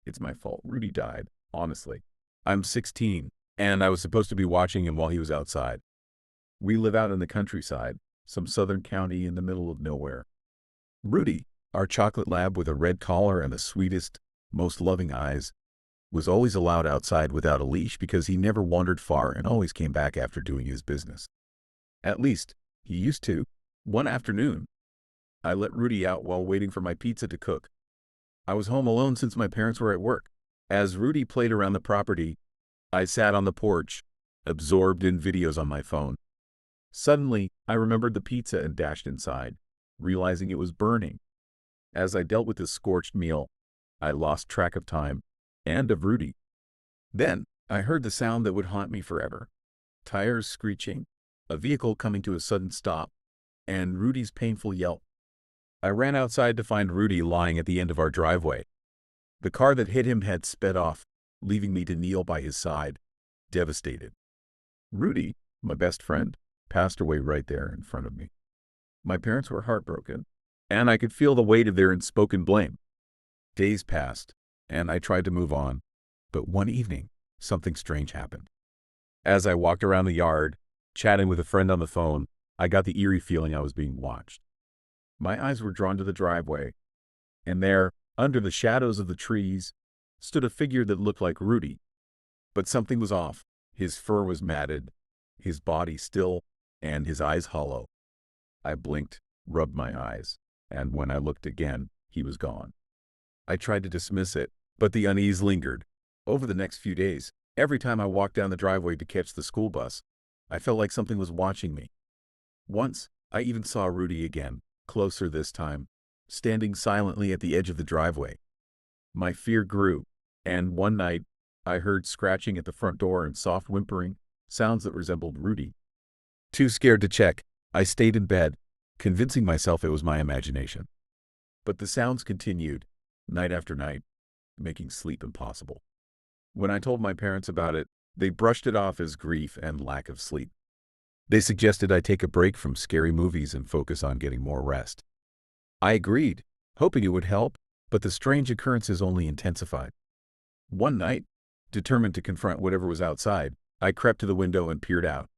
It's my fault. Rudy died, honestly. I'm 16, and I was supposed to be watching him while he was outside. We live out in the countryside, some southern county in the middle of nowhere. Rudy, our chocolate lab with a red collar and the sweetest, most loving eyes, was always allowed outside without a leash because he never wandered far and always came back after doing his business. At least, he used to. One afternoon, I let Rudy out while waiting for my pizza to cook. I was home alone since my parents were at work. As Rudy played around the property, I sat on the porch, absorbed in videos on my phone. Suddenly, I remembered the pizza and dashed inside, realizing it was burning. As I dealt with this scorched meal, I lost track of time and of Rudy. Then, I heard the sound that would haunt me forever. Tires screeching, a vehicle coming to a sudden stop, and Rudy's painful yelp. I ran outside to find Rudy lying at the end of our driveway. The car that hit him had sped off, leaving me to kneel by his side, devastated. Rudy, my best friend, passed away right there in front of me. My parents were heartbroken, and I could feel the weight of their unspoken blame. Days passed, and I tried to move on, but one evening, something strange happened. As I walked around the yard, chatting with a friend on the phone, I got the eerie feeling I was being watched. My eyes were drawn to the driveway, and there, under the shadows of the trees, stood a figure that looked like Rudy. But something was off. His fur was matted, his body still, and his eyes hollow. I blinked, rubbed my eyes, and when I looked again, he was gone. I tried to dismiss it, but the unease lingered. Over the next few days, every time I walked down the driveway to catch the school bus, I felt like something was watching me. Once, I even saw Rudy again, closer this time, standing silently at the edge of the driveway. My fear grew, and one night, I heard scratching at the front door and soft whimpering, sounds that resembled Rudy. Too scared to check, I stayed in bed, convincing myself it was my imagination. But the sounds continued, night after night, making sleep impossible. When I told my parents about it, they brushed it off as grief and lack of sleep. They suggested I take a break from scary movies and focus on getting more rest. I agreed, hoping it would help, but the strange occurrences only intensified. One night, determined to confront whatever was outside, I crept to the window and peered out.